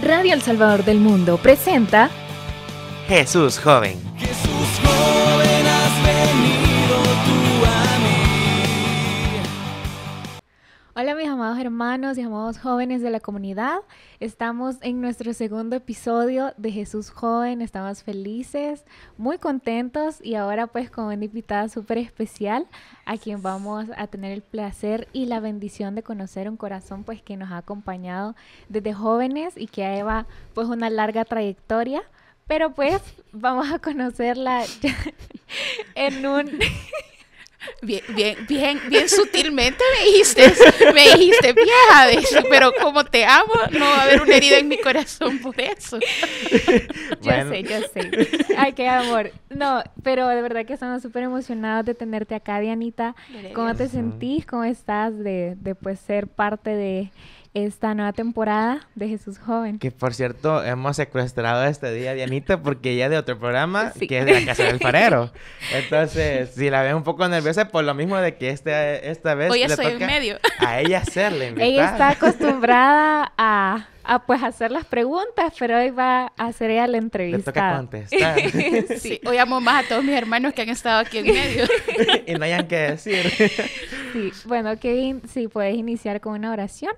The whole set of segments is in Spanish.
Radio El Salvador del Mundo presenta Jesús Joven. Jesús Joven, has venido tú a mí. Hola mis amados hermanos y amados jóvenes de la comunidad. Estamos en nuestro segundo episodio de Jesús Joven. Estamos felices, muy contentos y ahora pues con una invitada súper especial a quien vamos a tener el placer y la bendición de conocer, un corazón pues que nos ha acompañado desde jóvenes y que lleva pues una larga trayectoria. Pero pues vamos a conocerla en un... Bien sutilmente me dijiste, vieja, pero como te amo, no va a haber una herida en mi corazón por eso. Yo sé. Ay, qué amor. No, pero de verdad que estamos súper emocionados de tenerte acá, Dianita. ¿Cómo te sentís? ¿Cómo estás de pues ser parte de esta nueva temporada de Jesús Joven? Que por cierto, hemos secuestrado este día a Dianita porque ella es de otro programa Sí. que es de la Casa del Farero. Entonces, si la ven un poco nerviosa, por lo mismo de que esta vez Hoy le estoy en toca medio. a ella hacerle invitada. Ella está acostumbrada a pues hacer las preguntas, pero hoy va a hacer ella la Le toca entrevista. contestar. Sí, hoy amo más a todos mis hermanos que han estado aquí en medio. Y no hayan que decir. Sí, bueno, Kevin, si puedes iniciar con una oración.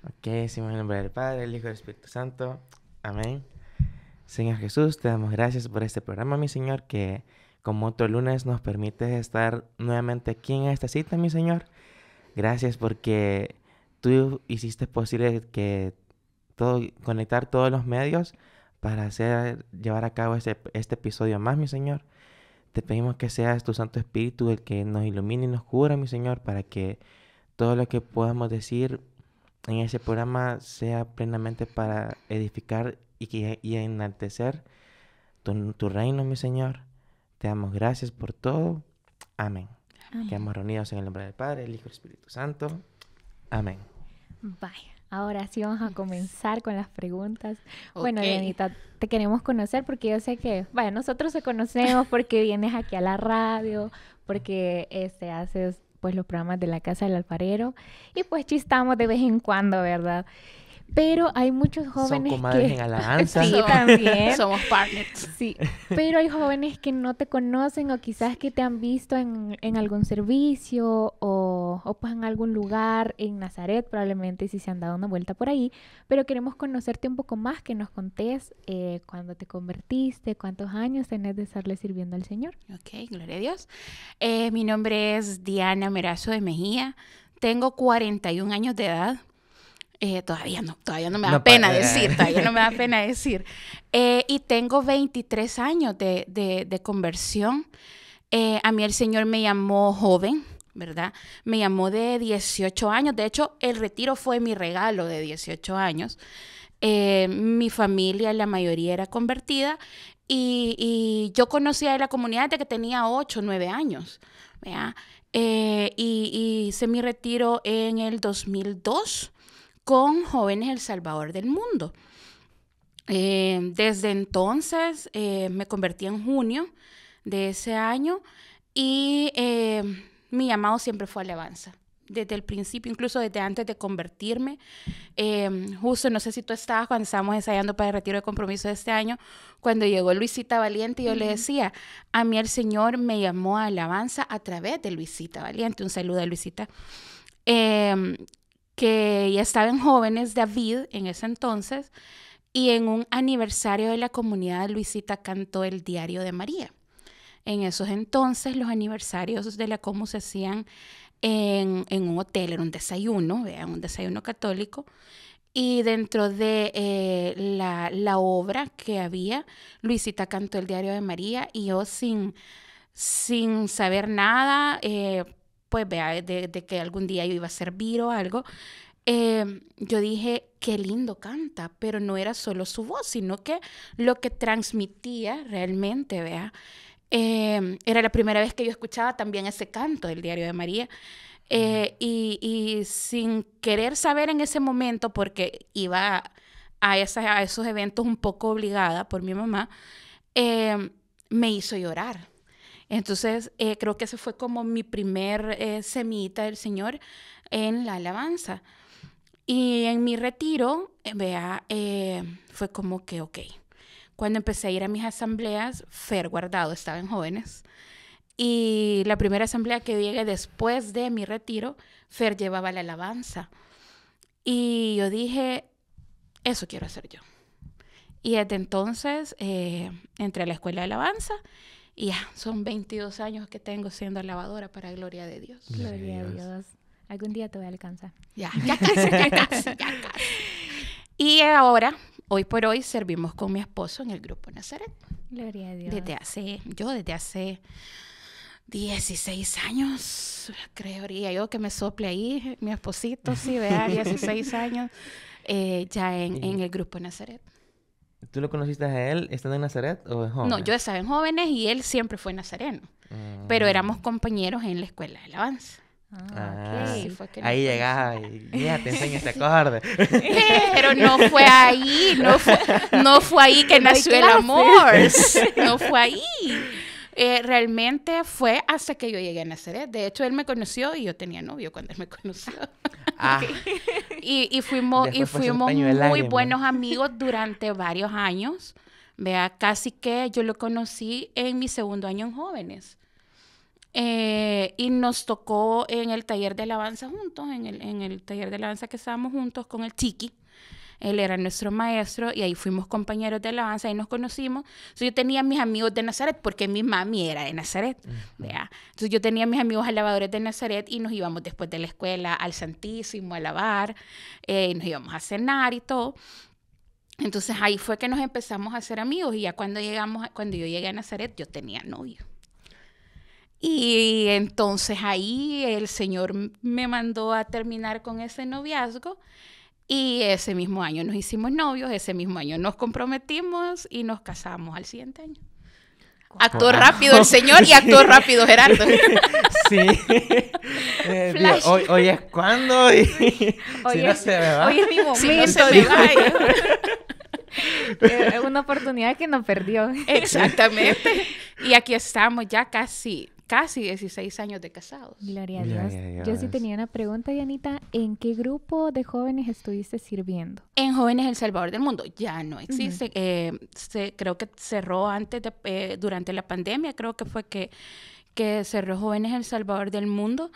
Ok, decimos en el nombre del Padre, del Hijo y del Espíritu Santo. Amén. Señor Jesús, te damos gracias por este programa, mi Señor, que como otro lunes nos permite estar nuevamente aquí en esta cita, mi Señor. Gracias porque tú hiciste posible que conectar todos los medios para llevar a cabo este episodio más, mi Señor. Te pedimos que seas tu Santo Espíritu el que nos ilumine y nos cubra, mi Señor, para que todo lo que podamos decir en ese programa sea plenamente para edificar y enaltecer tu reino, mi Señor. Te damos gracias por todo. Amén. Quedamos reunidos en el nombre del Padre, el Hijo y el Espíritu Santo. Amén. Vaya, ahora sí vamos a comenzar con las preguntas. Bueno, Ok. Dianita, te queremos conocer porque yo sé que, vaya, nosotros te conocemos porque vienes aquí a la radio, porque haces pues los programas de la Casa del Alfarero y pues chistamos de vez en cuando, ¿verdad? Pero hay muchos Son jóvenes comadres que... en alabanza. Sí, también. Somos partners. Sí, pero hay jóvenes que no te conocen o quizás que te han visto en algún servicio o pues en algún lugar, en Nazaret probablemente si se han dado una vuelta por ahí, pero queremos conocerte un poco más, que nos contés cuándo te convertiste, cuántos años tenés de estarle sirviendo al Señor. Ok, gloria a Dios. Mi nombre es Diana Merazo de Mejía. Tengo 41 años de edad. Todavía no me da No pena pa- decir, todavía no me da pena decir. Y tengo 23 años de conversión. A mí el Señor me llamó joven, ¿verdad? Me llamó de 18 años. De hecho, el retiro fue mi regalo de 18 años. Mi familia, la mayoría era convertida y yo conocía a la comunidad desde que tenía 8 o 9 años, ¿verdad? Y hice mi retiro en el 2002 con Jóvenes El Salvador del Mundo. Desde entonces me convertí en junio de ese año y mi llamado siempre fue alabanza. Desde el principio, incluso desde antes de convertirme. Justo, no sé si tú estabas cuando estábamos ensayando para el retiro de compromiso de este año, cuando llegó Luisita Valiente, yo le decía, a mí el Señor me llamó a alabanza a través de Luisita Valiente. Un saludo a Luisita. Que ya estaba en Jóvenes David en ese entonces, y en un aniversario de la comunidad, Luisita cantó el Diario de María. En esos entonces, los aniversarios de la Comu se hacían en un hotel, era un desayuno, vean, un desayuno católico, y dentro de la obra que había, Luisita cantó el Diario de María, y yo sin saber nada, pues vea, de que algún día yo iba a servir o algo, yo dije, qué lindo canta, pero no era solo su voz, sino que lo que transmitía realmente, vea, era la primera vez que yo escuchaba también ese canto del Diario de María, y sin querer saber en ese momento, porque iba a esos eventos un poco obligada por mi mamá, me hizo llorar. Entonces, creo que ese fue como mi primer semillita del Señor en la alabanza. Y en mi retiro, fue como que, ok. Cuando empecé a ir a mis asambleas, Fer Guardado estaba en Jóvenes. Y la primera asamblea que llegué después de mi retiro, Fer llevaba la alabanza. Y yo dije, eso quiero hacer yo. Y desde entonces entré a la escuela de alabanza y ya son 22 años que tengo siendo alabadora para gloria de Dios. Gloria a Dios. Algún día te voy a alcanzar. Ya casi. Y ahora, hoy por hoy, servimos con mi esposo en el Grupo Nazaret. Gloria a Dios. Desde hace 16 años, creería yo que me sople ahí, mi esposito, sí, vea, 16 años, ya en el Grupo Nazaret. ¿Tú lo conociste a él estando en Nazaret o en Jóvenes? No, yo estaba en Jóvenes y él siempre fue nazareno, pero éramos compañeros en la escuela de alabanza. Ok. Fue que ahí llegaba y ya te enseño este acorde. Pero no fue ahí, no fue ahí que nació el amor, no fue ahí. Realmente fue hasta que yo llegué a Nazaret. De hecho, él me conoció y yo tenía novio cuando él me conoció. Y fuimos muy buenos amigos durante varios años. Vea, casi que yo lo conocí en mi segundo año en Jóvenes. Y nos tocó en el taller de alabanza juntos, en el taller de alabanza que estábamos juntos con el Chiqui. Él era nuestro maestro y ahí fuimos compañeros de alabanza y nos conocimos. Entonces yo tenía mis amigos de Nazaret porque mi mami era de Nazaret. ¿Vea? Entonces yo tenía mis amigos alabadores de Nazaret y nos íbamos después de la escuela al Santísimo a alabar, nos íbamos a cenar y todo. Entonces ahí fue que nos empezamos a hacer amigos y ya cuando yo llegué a Nazaret yo tenía novio. Y entonces ahí el Señor me mandó a terminar con ese noviazgo. Y ese mismo año nos hicimos novios, ese mismo año nos comprometimos y nos casamos al siguiente año. Actuó rápido el Señor y actuó rápido Gerardo. Sí. Dios, hoy es cuando y si no se me va. Hoy es mi momento. Si no se me va. Es una oportunidad que no perdió. Exactamente. Y aquí estamos ya casi 16 años de casados. Gloria a Dios. Yo sí tenía una pregunta, Dianita. ¿En qué grupo de jóvenes estuviste sirviendo? En Jóvenes El Salvador del Mundo. Ya no existe. Creo que cerró durante la pandemia. Creo que fue que cerró Jóvenes El Salvador del Mundo.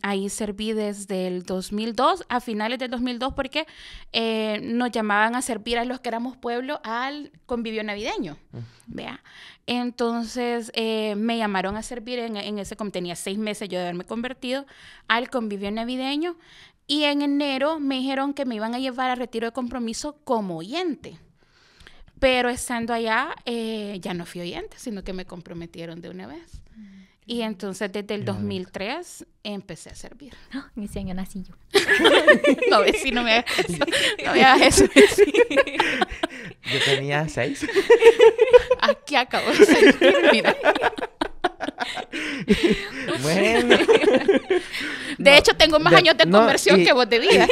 Ahí serví desde el 2002, a finales del 2002, porque nos llamaban a servir a los que éramos pueblo al convivio navideño. ¿Vea? Entonces me llamaron a servir en ese, como tenía 6 meses yo de haberme convertido, al convivio navideño. Y en enero me dijeron que me iban a llevar a retiro de compromiso como oyente. Pero estando allá, ya no fui oyente, sino que me comprometieron de una vez. Y entonces desde el 2003 empecé a servir. En ese año nací yo. No, vecino, no me hagas eso. No me hagas eso. Yo tenía 6. Aquí acabo de servir, mira. Bueno. De hecho, tengo más años de conversión que vos de vida.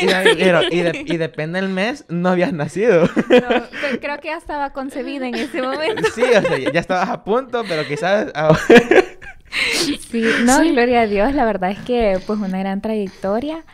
Y depende del mes, no habías nacido. No, creo que ya estaba concebida en ese momento. Sí, o sea, ya estabas a punto, pero quizás... Sí, no, gloria a Dios, la verdad es que pues una gran trayectoria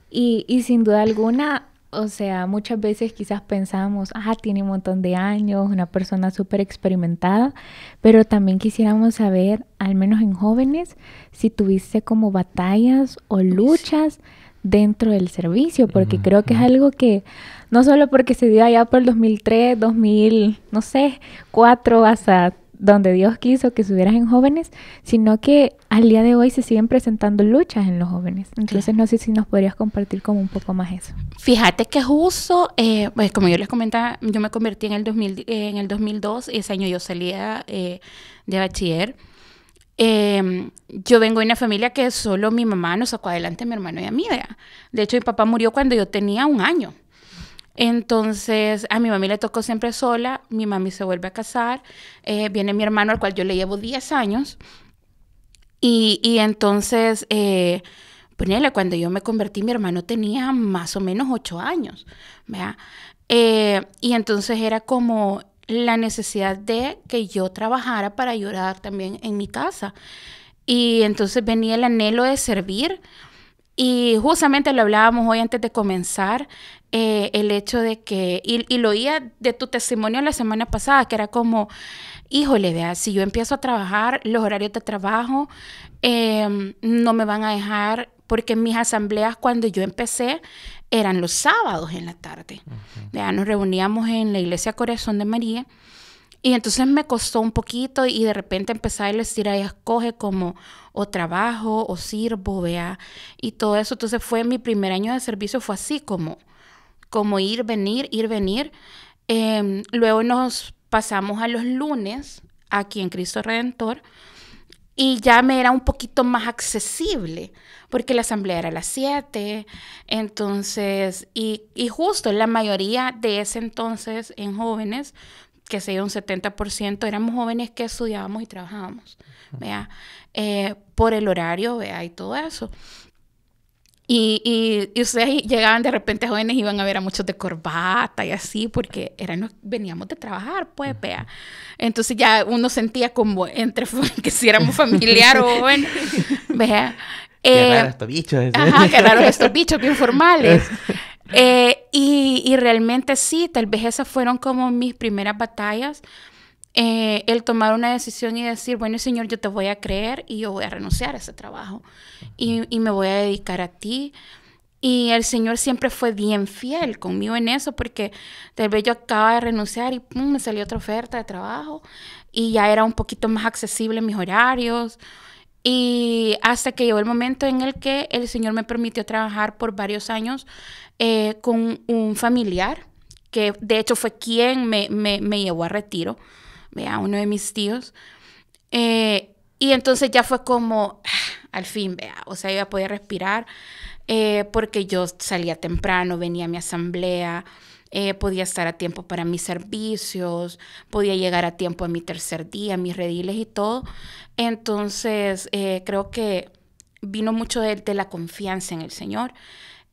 y sin duda alguna, o sea, muchas veces quizás pensamos, tiene un montón de años, una persona súper experimentada, pero también quisiéramos saber, al menos en jóvenes, si tuviste como batallas o luchas dentro del servicio, porque creo que es algo que no solo porque se dio allá por el 2003, 2004 hasta donde Dios quiso que estuvieras en jóvenes, sino que al día de hoy se siguen presentando luchas en los jóvenes. Entonces no sé si nos podrías compartir como un poco más eso. Fíjate que justo, pues como yo les comentaba, yo me convertí en el 2002 y ese año yo salía de bachiller. Yo vengo de una familia que solo mi mamá nos sacó adelante, a mi hermano y a mí. De hecho, mi papá murió cuando yo tenía 1 año. Entonces, a mi mami le tocó siempre sola, mi mami se vuelve a casar, viene mi hermano al cual yo le llevo 10 años y entonces, ponele, cuando yo me convertí, mi hermano tenía más o menos 8 años, ¿verdad? Y entonces era como la necesidad de que yo trabajara para ayudar también en mi casa y entonces venía el anhelo de servir. Y justamente lo hablábamos hoy antes de comenzar, el hecho de que, y lo oía de tu testimonio la semana pasada, que era como, híjole, vea, si yo empiezo a trabajar, los horarios de trabajo no me van a dejar, porque mis asambleas cuando yo empecé eran los sábados en la tarde. Vea, nos reuníamos en la Iglesia Corazón de María. Y entonces me costó un poquito y de repente empecé a decir a ella, escoge como o trabajo o sirvo, vea, y todo eso. Entonces fue mi primer año de servicio, fue así como ir, venir. Luego nos pasamos a los lunes aquí en Cristo Redentor y ya me era un poquito más accesible porque la asamblea era a las 7, entonces, y justo la mayoría de ese entonces en jóvenes, que sé yo, un 70%, éramos jóvenes que estudiábamos y trabajábamos, ¿vea? Por el horario, ¿vea? Y todo eso. Y ustedes llegaban de repente jóvenes, iban a ver a muchos de corbata y así, porque veníamos de trabajar, pues, vea. Entonces ya uno sentía como que si éramos familiar o joven, vea. Qué raros estos bichos. Ajá, qué raros estos bichos, bien formales. Y realmente sí, tal vez esas fueron como mis primeras batallas, el tomar una decisión y decir, bueno, Señor, yo te voy a creer y yo voy a renunciar a ese trabajo y me voy a dedicar a ti. Y el Señor siempre fue bien fiel conmigo en eso, porque tal vez yo acababa de renunciar y pum, me salió otra oferta de trabajo y ya era un poquito más accesible mis horarios. Y hasta que llegó el momento en el que el Señor me permitió trabajar por varios años con un familiar, que de hecho fue quien me llevó a retiro, vea, uno de mis tíos. Y entonces ya fue como, al fin, vea, o sea, yo ya podía respirar, porque yo salía temprano, venía a mi asamblea, podía estar a tiempo para mis servicios, podía llegar a tiempo a mi tercer día, mis rediles y todo. Entonces, creo que vino mucho de la confianza en el Señor.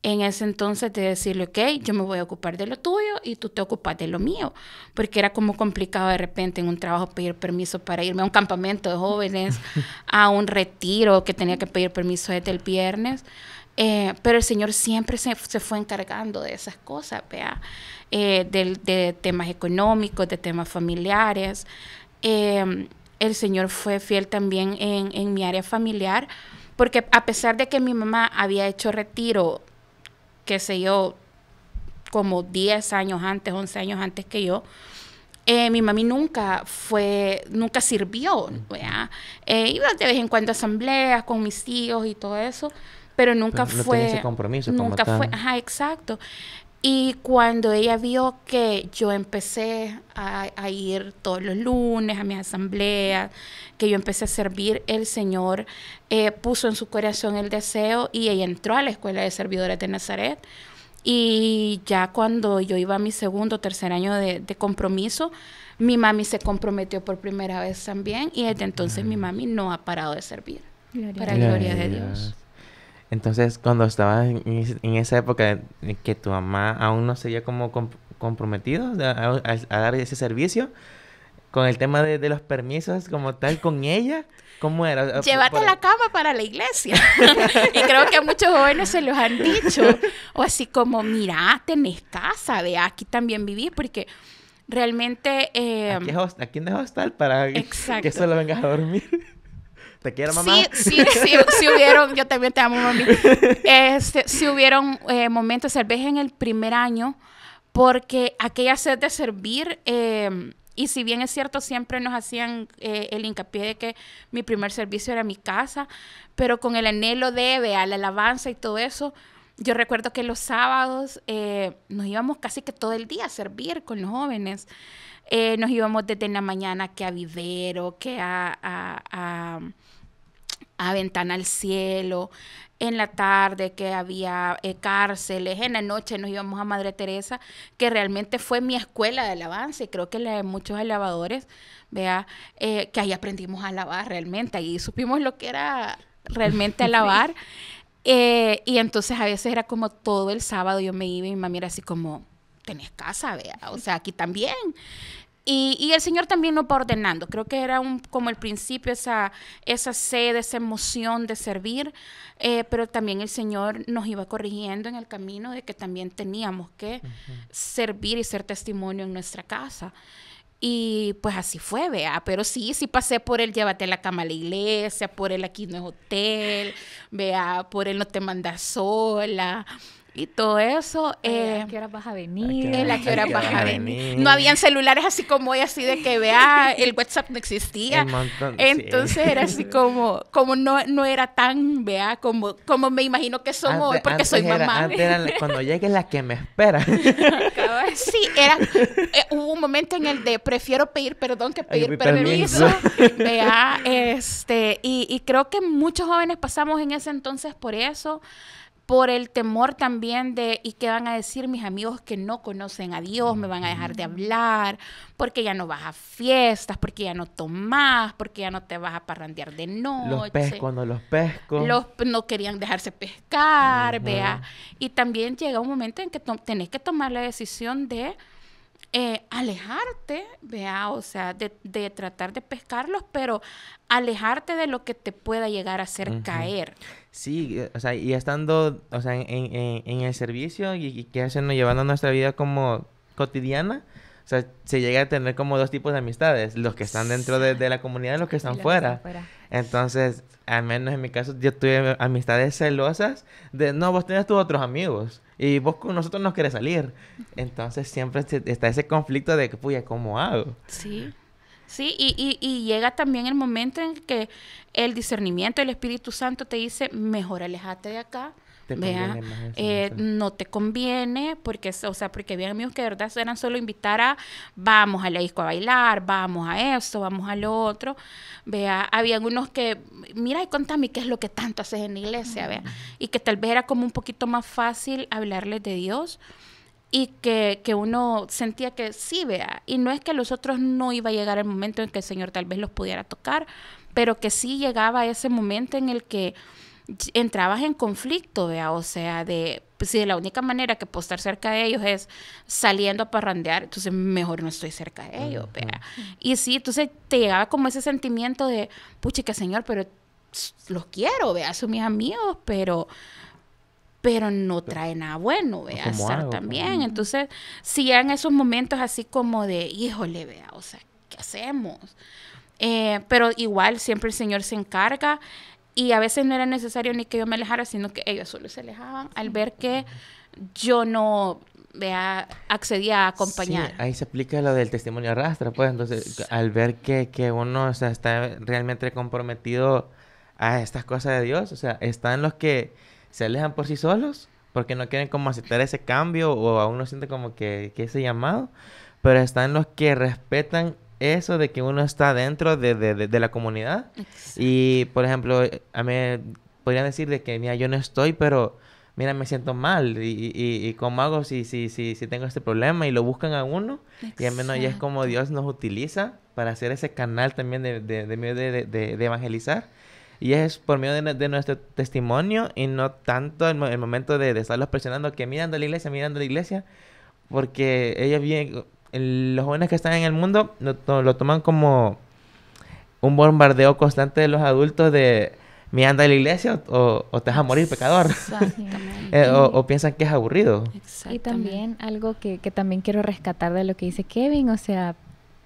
En ese entonces de decirle, ok, yo me voy a ocupar de lo tuyo y tú te ocupas de lo mío. Porque era como complicado de repente en un trabajo pedir permiso para irme a un campamento de jóvenes, a un retiro que tenía que pedir permiso desde el viernes. Pero el Señor siempre se fue encargando de esas cosas, ¿vea? De temas económicos, de temas familiares. El Señor fue fiel también en mi área familiar, porque a pesar de que mi mamá había hecho retiro, qué sé yo, como 10 años antes, 11 años antes que yo, mi mami nunca sirvió, ¿vea? Iba de vez en cuando a asambleas con mis tíos y todo eso, pero nunca no fue... tenía ese compromiso nunca como fue, tal. ajá, exacto. Y cuando ella vio que yo empecé a ir todos los lunes a mis asambleas, que yo empecé a servir, el Señor puso en su corazón el deseo y ella entró a la Escuela de Servidores de Nazaret. Y ya cuando yo iba a mi segundo o tercer año de compromiso, mi mami se comprometió por primera vez también y desde entonces mi mami no ha parado de servir. Para gloria de Dios. Entonces, cuando estabas en esa época en que tu mamá aún no se había como comprometido a dar ese servicio, con el tema de los permisos como tal, con ella, ¿cómo era? Llévate la cama para la iglesia. Y creo que a muchos jóvenes se los han dicho. O así como, mira, tenés casa, ve, aquí también viví, porque realmente... Aquí en el hostal para exacto. que solo vengas a dormir. ¿Te quiero, mamá? Sí hubieron, yo también te amo, mami. Sí hubieron momentos, tal vez en el primer año, porque aquella sed de servir, y si bien es cierto, siempre nos hacían el hincapié de que mi primer servicio era mi casa, pero con el anhelo de la alabanza y todo eso, yo recuerdo que los sábados nos íbamos casi que todo el día a servir con los jóvenes. Nos íbamos desde la mañana que a vivero, que a Ventana al Cielo, en la tarde que había cárceles, en la noche nos íbamos a Madre Teresa, que realmente fue mi escuela de alabanza y creo que la de muchos alabadores, vea, que ahí aprendimos a alabar realmente, ahí supimos lo que era realmente alabar. Y entonces a veces era como todo el sábado yo me iba y mi mami era así como, tenés casa, vea, o sea, aquí también. Y el Señor también nos va ordenando. Creo que era como el principio, esa sed, esa emoción de servir, pero también el Señor nos iba corrigiendo en el camino de que también teníamos que servir y ser testimonio en nuestra casa. Y pues así fue, vea, pero sí pasé por el llévate la cama a la iglesia, por el aquí no es hotel, vea, por el no te mandas sola y todo eso. ¿A qué hora vas a venir? ¿A qué hora vas a venir? No habían celulares así como hoy, así de que vea, el WhatsApp no existía. Entonces era así como no era tan, vea, como me imagino que son hoy, porque soy mamá. Antes era cuando llegue la que me espera. Sí, hubo un momento en el de prefiero pedir perdón que pedir permiso. Vea, y creo que muchos jóvenes pasamos en ese entonces por eso, por el temor también de, ¿y qué van a decir mis amigos que no conocen a Dios? Me van a dejar de hablar, porque ya no vas a fiestas, porque ya no tomás, porque ya no te vas a parrandear de noche. Los pescos. No querían dejarse pescar, vea. Y también llega un momento en que tenés que tomar la decisión de alejarte, vea, o sea, de tratar de pescarlos, pero alejarte de lo que te pueda llegar a hacer caer. Sí, o sea, y estando, o sea, en el servicio y que hacen llevando nuestra vida como cotidiana, o sea, se llega a tener como dos tipos de amistades, los que están dentro de la comunidad y los que están fuera. Entonces, al menos en mi caso, yo tuve amistades celosas de, no, vos tenés tus otros amigos y vos con nosotros no querés salir. Entonces, siempre está ese conflicto de que, puya, ¿cómo hago? Sí. Sí, y llega también el momento en que el discernimiento del Espíritu Santo te dice, mejor aléjate de acá. Vea, no te conviene, porque había amigos que de verdad eran solo invitar a, vamos a la disco a bailar, vamos a esto, vamos a lo otro. Vea, habían unos que, mira y contame qué es lo que tanto haces en la iglesia, vea, y que tal vez era como un poquito más fácil hablarles de Dios. Y que uno sentía que sí, vea, y no es que a los otros no iba a llegar el momento en que el Señor tal vez los pudiera tocar, pero que sí llegaba ese momento en el que entrabas en conflicto, vea, o sea, si de la única manera que puedo estar cerca de ellos es saliendo a parrandear, entonces mejor no estoy cerca de ellos, vea. Y sí, entonces te llegaba como ese sentimiento de, puchica, Señor, pero los quiero, vea, son mis amigos, pero no trae nada bueno, vea, estar también. Entonces, si ya en esos momentos así como de, híjole, vea, o sea, ¿qué hacemos? Pero igual siempre el Señor se encarga y a veces no era necesario ni que yo me alejara, sino que ellos solo se alejaban al ver que yo no, vea, accedía a acompañar. Sí, ahí se aplica lo del testimonio arrastra, pues, entonces, al ver que uno, o sea, está realmente comprometido a estas cosas de Dios, o sea, están los que se alejan por sí solos porque no quieren como aceptar ese cambio o aún no sienten como que ese llamado, pero están los que respetan eso de que uno está dentro de la comunidad. Exacto. Y por ejemplo, a mí podrían decir de que mira, yo no estoy, pero mira, me siento mal y ¿cómo hago si tengo este problema? Y lo buscan a uno. Exacto. Y al menos ya es como Dios nos utiliza para hacer ese canal también de evangelizar. Y es por medio de nuestro testimonio y no tanto el momento de estarlos presionando que mirando a la iglesia, porque ellos vienen, los jóvenes que están en el mundo lo toman como un bombardeo constante de los adultos de mirando a la iglesia o te vas a morir pecador. o piensan que es aburrido. Y también algo que también quiero rescatar de lo que dice Kevin, o sea,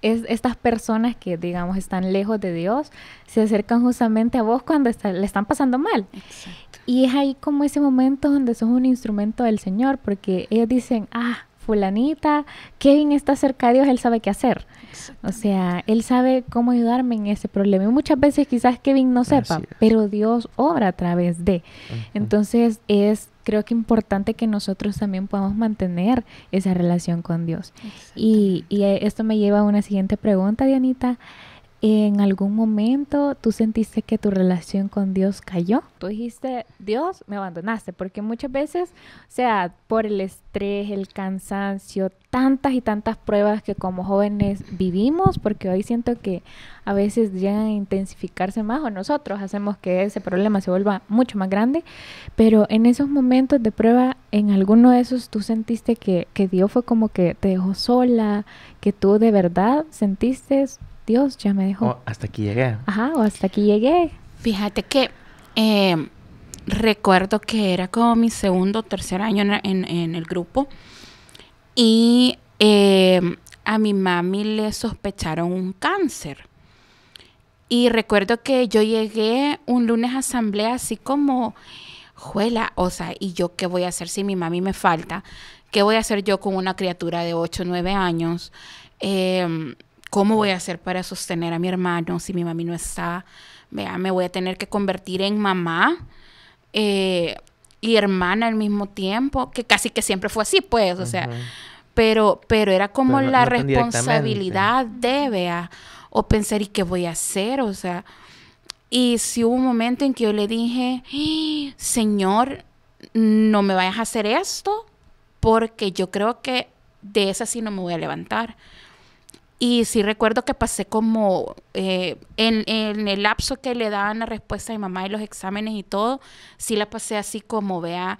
es estas personas que, digamos, están lejos de Dios, se acercan justamente a vos cuando le están pasando mal. Exacto. Y es ahí como ese momento donde sos un instrumento del Señor, porque ellos dicen, fulanita, Kevin está cerca de Dios, él sabe qué hacer. O sea, él sabe cómo ayudarme en ese problema. Y muchas veces quizás Kevin no sepa, pero Dios obra a través de. Entonces creo que importante que nosotros también podamos mantener esa relación con Dios. Y esto me lleva a una siguiente pregunta, Dianita. ¿En algún momento tú sentiste que tu relación con Dios cayó? Tú dijiste, Dios, me abandonaste, porque muchas veces, o sea, por el estrés, el cansancio, tantas y tantas pruebas que como jóvenes vivimos, porque hoy siento que a veces llegan a intensificarse más o nosotros hacemos que ese problema se vuelva mucho más grande, pero en esos momentos de prueba, en alguno de esos tú sentiste que Dios fue como que te dejó sola, que tú de verdad sentiste... Dios ya me dejó. Oh, hasta aquí llegué. Ajá, o hasta aquí llegué. Fíjate que recuerdo que era como mi segundo o tercer año en el grupo y a mi mami le sospecharon un cáncer. Y recuerdo que yo llegué un lunes a asamblea así como, juela, o sea, ¿y yo qué voy a hacer si mi mami me falta? ¿Qué voy a hacer yo con una criatura de 8 o 9 años? ¿Cómo voy a hacer para sostener a mi hermano si mi mami no está? Vea, me voy a tener que convertir en mamá y hermana al mismo tiempo, que casi que siempre fue así, pues, o sea, pero era como Pero la no tan responsabilidad de, vea, o pensar, ¿y qué voy a hacer? O sea, y sí hubo un momento en que yo le dije, Señor, no me vayas a hacer esto, porque yo creo que de esa sí no me voy a levantar. Y sí recuerdo que pasé como en el lapso que le daban la respuesta a mi mamá y los exámenes y todo, sí la pasé así como, vea,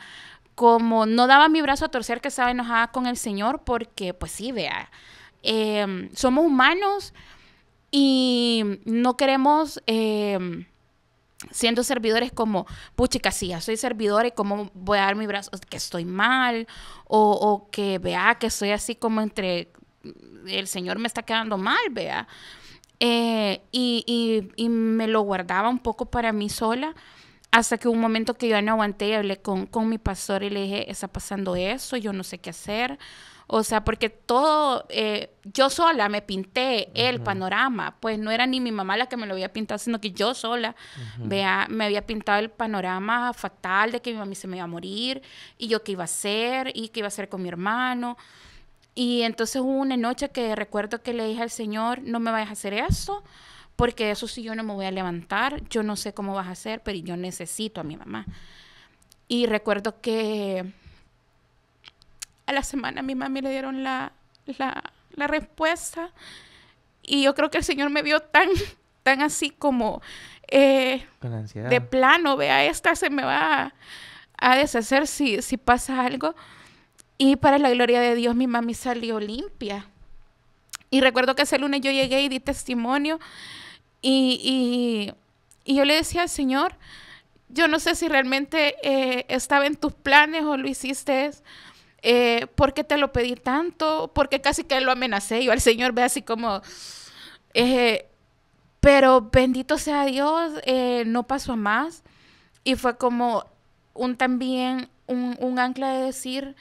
como no daba mi brazo a torcer que estaba enojada con el Señor porque, pues sí, vea, somos humanos y no queremos... siendo servidores como, puchica, sí, ya soy servidora y cómo voy a dar mi brazo, que estoy mal, o que vea que soy así como entre... el Señor me está quedando mal, vea. Y me lo guardaba un poco para mí sola, hasta que un momento que yo no aguanté y hablé con mi pastor y le dije, está pasando eso, yo no sé qué hacer. O sea, porque todo, yo sola me pinté el panorama, pues no era ni mi mamá la que me lo había pintado, sino que yo sola, vea, me había pintado el panorama fatal de que mi mamá se me iba a morir, y yo qué iba a hacer, y qué iba a hacer con mi hermano. Y entonces hubo una noche que recuerdo que le dije al Señor, no me vayas a hacer eso, porque eso sí yo no me voy a levantar, yo no sé cómo vas a hacer, pero yo necesito a mi mamá. Y recuerdo que a la semana a mi mami le dieron la respuesta, y yo creo que el Señor me vio tan así como Con ansiedad. de plano, vea, esta se me va a deshacer si pasa algo. Y para la gloria de Dios, mi mami salió limpia. Y recuerdo que ese lunes yo llegué y di testimonio. Y yo le decía al Señor, yo no sé si realmente estaba en tus planes o lo hiciste, ¿por qué te lo pedí tanto? Porque casi que lo amenacé. Yo al Señor ve así como... pero bendito sea Dios, no pasó a más. Y fue como también un ancla de decir...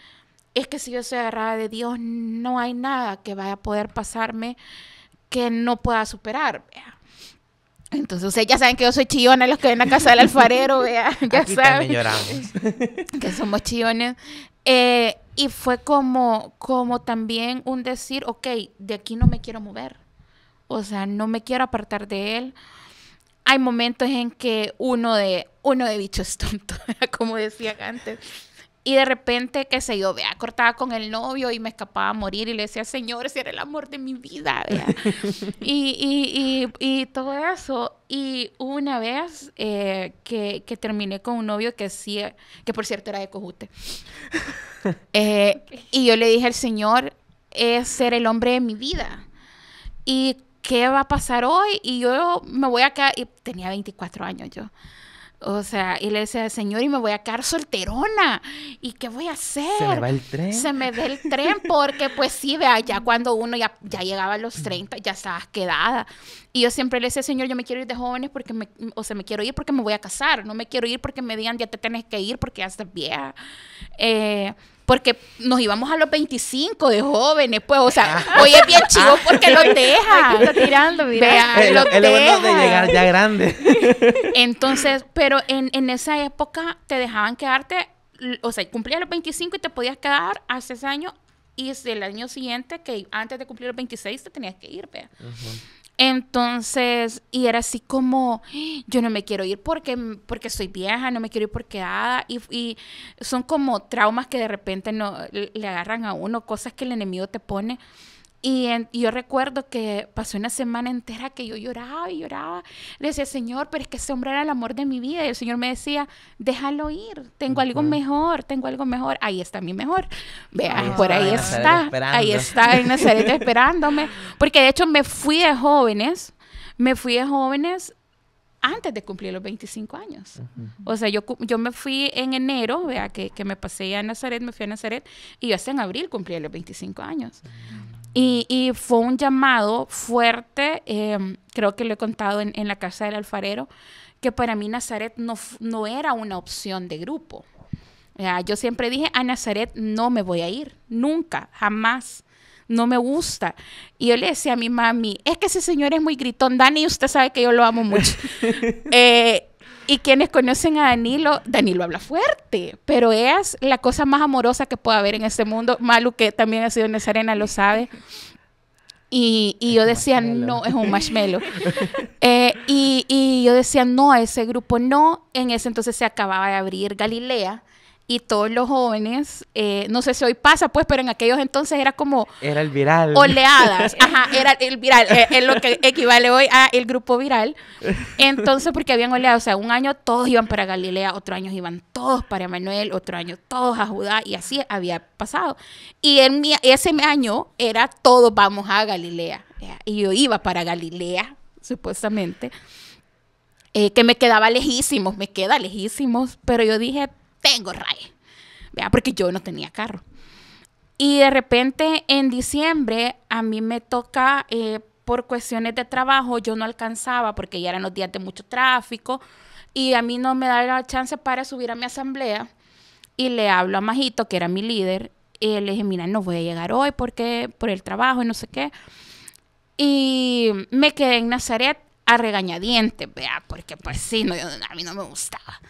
es que si yo soy agarrada de Dios, no hay nada que vaya a poder pasarme que no pueda superar, vea. Entonces, ustedes ya saben que yo soy chillona, los que ven a casa del alfarero, vea, ya Aquí saben. también lloramos. Que somos chillones. Y fue como también un decir, ok, de aquí no me quiero mover. O sea, no me quiero apartar de él. Hay momentos en que uno de bicho es tonto, como decía antes. Y de repente, qué sé yo, vea, cortaba con el novio y me escapaba a morir y le decía, Señor, ese era el amor de mi vida, vea. y todo eso. Y una vez que terminé con un novio que sí, que por cierto era de Cojute. Y yo le dije al Señor, es ser el hombre de mi vida. ¿Y qué va a pasar hoy? Y yo me voy a quedar, y tenía 24 años yo. O sea, y le decía, Señor, y me voy a quedar solterona. ¿Y qué voy a hacer? Se me va el tren. Se me va el tren porque, pues sí, vea, ya cuando uno ya llegaba a los 30, ya estabas quedada. Y yo siempre le decía, Señor, yo me quiero ir de jóvenes porque me quiero ir porque me voy a casar. No me quiero ir porque me digan, ya te tenés que ir porque ya estás vieja. Porque nos íbamos a los 25 de jóvenes, pues, o sea, hoy es bien chivo porque los deja. Está tirando, mira. Vea, Es los lo bueno de deja. llegar ya grande. Entonces, pero en esa época te dejaban quedarte, o sea, cumplías los 25 y te podías quedar hace ese año, y el año siguiente, que antes de cumplir los 26 te tenías que ir, vea. Entonces, y era así como, yo no me quiero ir porque soy vieja, no me quiero ir por quedada. Y son como traumas que de repente no, le agarran a uno, cosas que el enemigo te pone. Y yo recuerdo que pasó una semana entera que yo lloraba y lloraba. Le decía, Señor, pero es que ese hombre era el amor de mi vida. Y el Señor me decía, déjalo ir, tengo algo mejor, tengo algo mejor. Ahí está mi mejor. Vea, por ahí está. Ahí está en Nazaret esperándome. Porque de hecho me fui de jóvenes antes de cumplir los 25 años. O sea, yo me fui en enero, vea, que me pasé a Nazaret, me fui a Nazaret, y yo hasta en abril cumplí los 25 años. Y fue un llamado fuerte, creo que lo he contado en la casa del alfarero, que para mí Nazaret no era una opción de grupo. Yo siempre dije, a Nazaret no me voy a ir, nunca, jamás. No me gusta. Y yo le decía a mi mami, es que ese señor es muy gritón. Dani, usted sabe que yo lo amo mucho. Y quienes conocen a Danilo habla fuerte, pero es la cosa más amorosa que puede haber en este mundo. Malu, que también ha sido Nazarena, lo sabe. Y yo decía, no, es un marshmallow. Y yo decía, no, a ese grupo no. En ese entonces se acababa de abrir Galilea. Y todos los jóvenes, no sé si hoy pasa, pues, pero en aquellos entonces era como... Era el viral. Oleadas. Ajá, era el viral. Es lo que equivale hoy a el grupo viral. Entonces, porque habían oleadas. O sea, un año todos iban para Galilea, otro año iban todos para Emanuel, otro año todos a Judá, y así había pasado. Y ese año era todos vamos a Galilea. Y yo iba para Galilea, supuestamente, que me queda lejísimos, pero yo dije... tengo raya, ¿vea? Porque yo no tenía carro. Y de repente en diciembre a mí me toca, por cuestiones de trabajo, yo no alcanzaba porque ya eran los días de mucho tráfico y a mí no me daba la chance para subir a mi asamblea. Y le hablo a Majito, que era mi líder, y le dije, mira, no voy a llegar hoy porque por el trabajo y no sé qué. Y me quedé en Nazaret a regañadientes, ¿vea? Porque pues sí, no, a mí no me gustaba.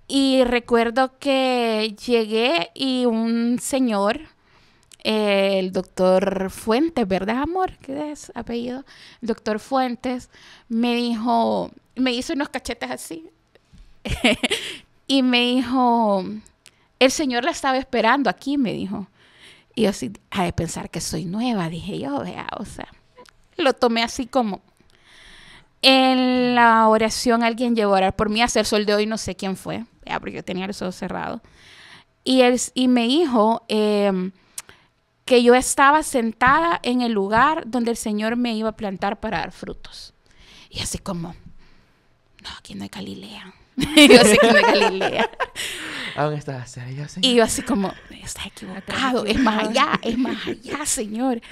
Y recuerdo que llegué y un señor, el doctor Fuentes, ¿verdad, amor? ¿Qué es apellido? El doctor Fuentes me hizo unos cachetes así. Y me dijo, el señor la estaba esperando aquí, me dijo. Y yo así, ha de pensar que soy nueva, dije yo, vea, o sea, lo tomé así como... En la oración alguien llegó a orar por mí, a hacer sol de hoy, no sé quién fue, porque yo tenía los ojos cerrados. Y me dijo que yo estaba sentada en el lugar donde el Señor me iba a plantar para dar frutos. Y así como, no, aquí no hay Galilea. Yo sé que no hay Galilea. Aún estás serio, Señor. Y yo así como, estás equivocado, es más allá, Señor.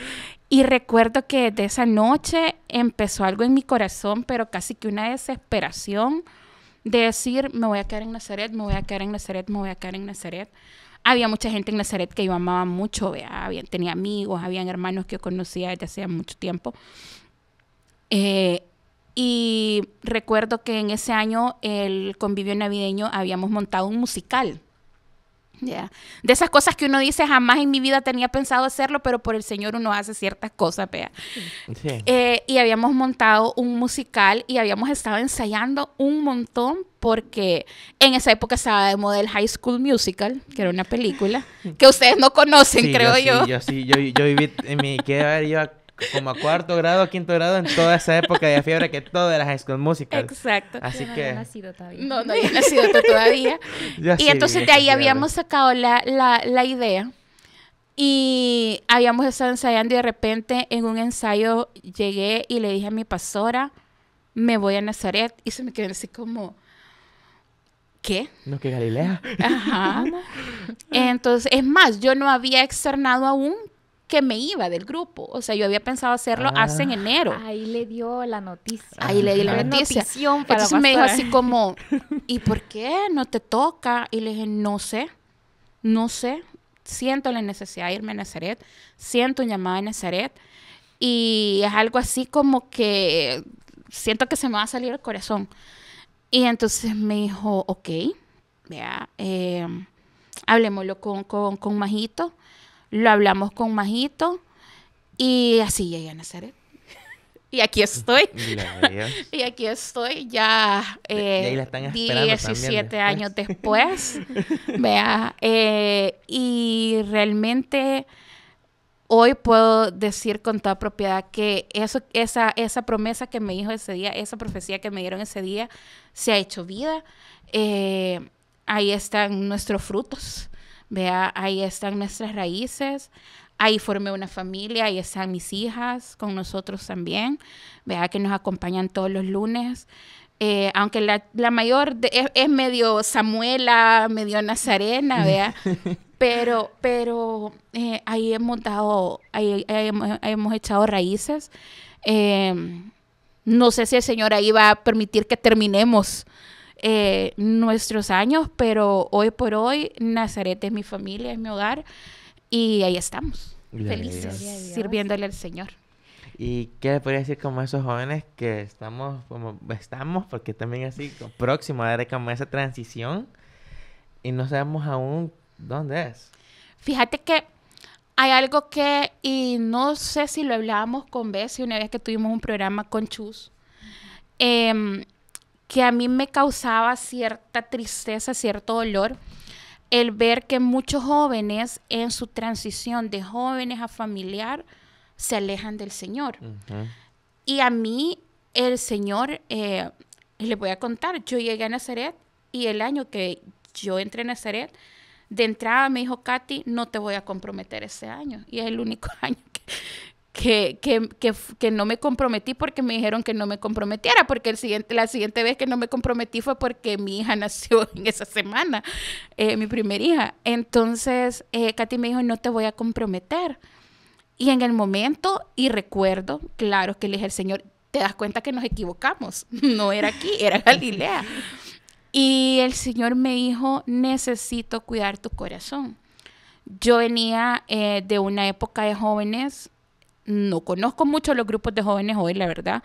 Y recuerdo que de esa noche empezó algo en mi corazón, pero casi que una desesperación de decir, me voy a quedar en Nazaret, me voy a quedar en Nazaret, me voy a quedar en Nazaret. Había mucha gente en Nazaret que yo amaba mucho, tenía amigos, habían hermanos que yo conocía desde hacía mucho tiempo. Y recuerdo que en ese año, el convivio navideño, habíamos montado un musical. Yeah. De esas cosas que uno dice, jamás en mi vida tenía pensado hacerlo, pero por el Señor uno hace ciertas cosas, vea. Sí. Y habíamos montado un musical y habíamos estado ensayando un montón porque en esa época estaba de moda el High School Musical, que era una película que ustedes no conocen, sí, creo yo. Yo viví en mi... Yo como a cuarto grado, quinto grado, en toda esa época de fiebre que todo era High School Musical. Exacto. Así no que... había nacido todavía. No había nacido todavía. Y entonces de ahí habíamos sacado la idea y habíamos estado ensayando y de repente en un ensayo llegué y le dije a mi pastora, me voy a Nazaret, y se me quedó así como... ¿Qué? No, que Galilea. Ajá. Entonces, es más, yo no había externado aún que me iba del grupo. O sea, yo había pensado hacerlo hace en enero. Ahí le dio la noticia. Ahí le di la noticia. Entonces me dijo así como, ¿y por qué no te toca? Y le dije, no sé. Siento la necesidad de irme a Nazaret. Siento un llamado a Nazaret. Y es algo así como que siento que se me va a salir el corazón. Y entonces me dijo, ok, vea, hablemoslo con Majito. Lo hablamos con Majito y así llegué a Nazaret. Y aquí estoy. Gloria a Dios. Y aquí estoy ya Y ahí la están esperando 17 también años después. Vea, y realmente hoy puedo decir con toda propiedad que esa promesa que me dijo ese día, esa profecía que me dieron ese día, se ha hecho vida. Ahí están nuestros frutos, vea, ahí están nuestras raíces. Ahí formé una familia, ahí están mis hijas con nosotros también, vea, que nos acompañan todos los lunes. Aunque la mayor es medio Samuela, medio Nazarena, vea, pero ahí hemos echado raíces. No sé si el Señor ahí va a permitir que terminemos nuestros años, pero hoy por hoy Nazaret es mi familia, es mi hogar. Y ahí estamos, Gloria a felices, Dios. sirviéndole al Señor. ¿Y qué le podría decir como a esos jóvenes que estamos, porque también así, próximos a dar como esa transición y no sabemos aún dónde es? Fíjate que hay algo que, y no sé si lo hablábamos con Bessie una vez que tuvimos un programa con Chus, que a mí me causaba cierta tristeza, cierto dolor, el ver que muchos jóvenes en su transición de jóvenes a familiar se alejan del Señor. Ujú. Y a mí el Señor, les voy a contar, yo llegué a Nazaret y el año que yo entré a Nazaret, de entrada me dijo, Katy, no te voy a comprometer ese año. Y es el único año que no me comprometí porque me dijeron que no me comprometiera, porque la siguiente vez que no me comprometí fue porque mi hija nació en esa semana, mi primera hija. Entonces, Katy me dijo, no te voy a comprometer. Y en el momento, y recuerdo, claro que le dije al Señor, te das cuenta que nos equivocamos, no era aquí, era Galilea. Y el Señor me dijo, necesito cuidar tu corazón. Yo venía de una época de jóvenes, no conozco mucho los grupos de jóvenes hoy, la verdad,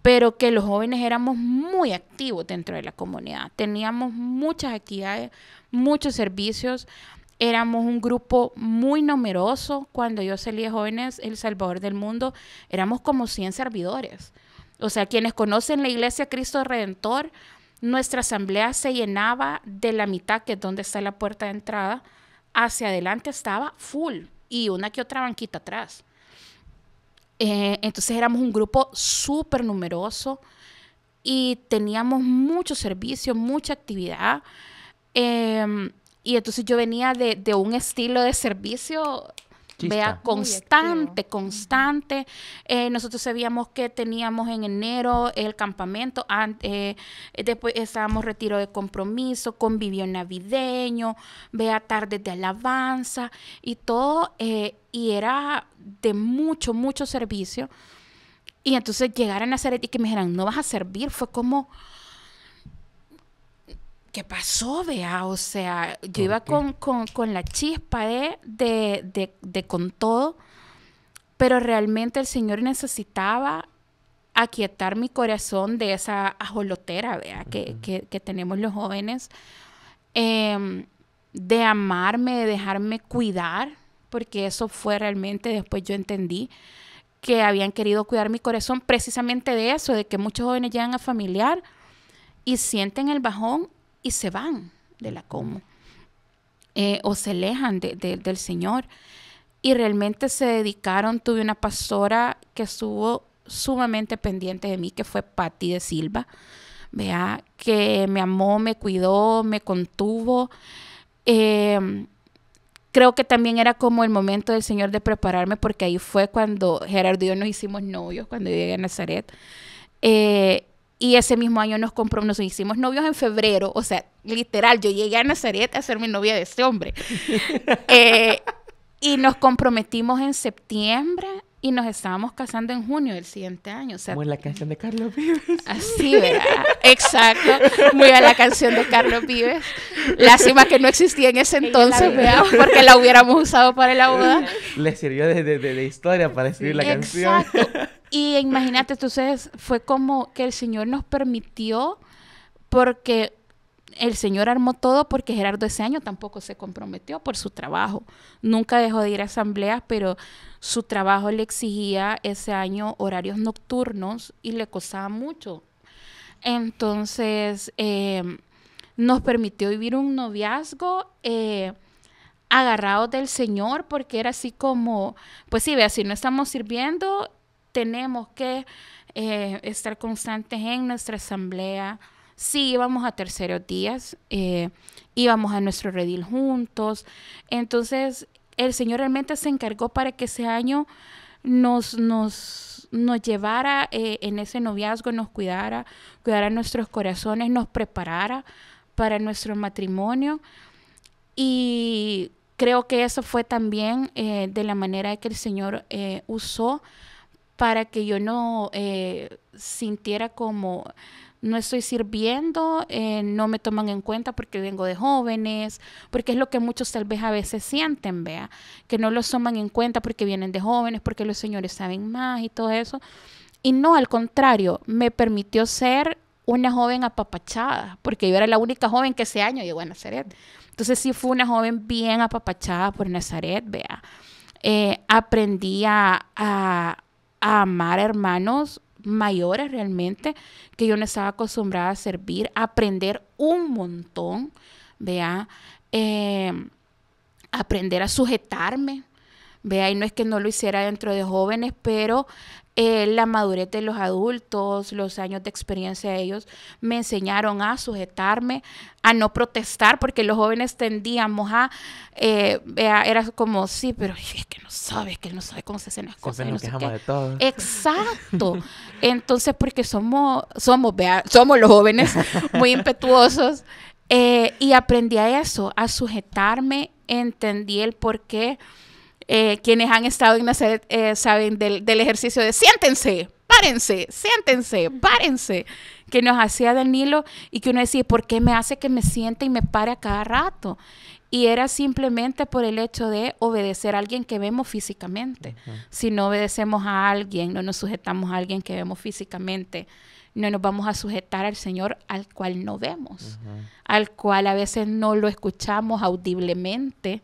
pero que los jóvenes éramos muy activos dentro de la comunidad. Teníamos muchas actividades, muchos servicios. Éramos un grupo muy numeroso. Cuando yo salí de Jóvenes El Salvador del Mundo, éramos como 100 servidores. O sea, quienes conocen la Iglesia Cristo Redentor, nuestra asamblea se llenaba de la mitad, que es donde está la puerta de entrada, hacia adelante estaba full y una que otra banquita atrás. Entonces éramos un grupo súper numeroso y teníamos mucho servicio, mucha actividad. Y entonces yo venía de un estilo de servicio, vea, constante. Nosotros sabíamos que teníamos en enero el campamento, después estábamos retiro de compromiso, convivio navideño, vea, tardes de alabanza y todo, y era de mucho servicio. Y entonces llegar a Nazaret y que me dijeran, no vas a servir, fue como... ¿Qué pasó, vea? O sea, yo iba con la chispa de con todo, pero realmente el Señor necesitaba aquietar mi corazón de esa ajolotera, vea, que tenemos los jóvenes, de amarme, de dejarme cuidar, porque eso fue realmente, después yo entendí que habían querido cuidar mi corazón precisamente de eso, de que muchos jóvenes llegan a familiar y sienten el bajón y se van de la como, o se alejan del Señor. Y realmente se dedicaron. Tuve una pastora que estuvo sumamente pendiente de mí, que fue Patti de Silva, vea, que me amó, me cuidó, me contuvo. Creo que también era como el momento del Señor de prepararme, porque ahí fue cuando Gerardo y yo nos hicimos novios, cuando yo llegué a Nazaret. Y ese mismo año nos hicimos novios en febrero. O sea, literal, yo llegué a Nazaret a ser mi novia de este hombre. Y nos comprometimos en septiembre y nos estábamos casando en junio del siguiente año. O sea, Como la canción de Carlos Vives. así, ¿verdad? Exacto. Muy a la canción de Carlos Vives. Lástima que no existía en ese entonces, ¿verdad? Porque la hubiéramos usado para la boda. Le sirvió de historia para escribir la canción. Exacto. Y imagínate, entonces fue como que el Señor nos permitió, porque el Señor armó todo porque Gerardo ese año tampoco se comprometió por su trabajo. Nunca dejó de ir a asambleas, pero su trabajo le exigía ese año horarios nocturnos y le costaba mucho. Entonces, nos permitió vivir un noviazgo agarrados del Señor, porque era así como, pues sí, vea, si no estamos sirviendo, tenemos que estar constantes en nuestra asamblea. Sí, íbamos a terceros días, íbamos a nuestro redil juntos. Entonces, el Señor realmente se encargó para que ese año nos llevara en ese noviazgo, nos cuidara nuestros corazones, nos preparara para nuestro matrimonio. Y creo que eso fue también de la manera que el Señor usó para que yo no sintiera como no estoy sirviendo, no me toman en cuenta porque vengo de jóvenes, porque es lo que muchos tal vez a veces sienten, vea, que no los toman en cuenta porque vienen de jóvenes, porque los señores saben más y todo eso. Y no, al contrario, me permitió ser una joven apapachada, porque yo era la única joven que ese año llegó a Nazaret. Entonces sí fue una joven bien apapachada por Nazaret, vea. Aprendí a amar hermanos mayores realmente, que yo no estaba acostumbrada a servir, a aprender un montón, vea, aprender a sujetarme, vea, y no es que no lo hiciera dentro de jóvenes, pero la madurez de los adultos, los años de experiencia de ellos, me enseñaron a sujetarme, a no protestar, porque los jóvenes tendíamos a, era como, sí, pero es que no sabe cómo se hacen las cosas. Siempre nos quejamos de todo. Exacto. Entonces, porque somos los jóvenes muy impetuosos, y aprendí a eso, a sujetarme, entendí el por qué. Quienes han estado en Nazaret saben del ejercicio de siéntense, párense, que nos hacía Danilo y que uno decía, ¿por qué me hace que me siente y me pare a cada rato? Y era simplemente por el hecho de obedecer a alguien que vemos físicamente. Si no obedecemos a alguien, no nos sujetamos a alguien que vemos físicamente, no nos vamos a sujetar al Señor al cual no vemos, al cual a veces no lo escuchamos audiblemente,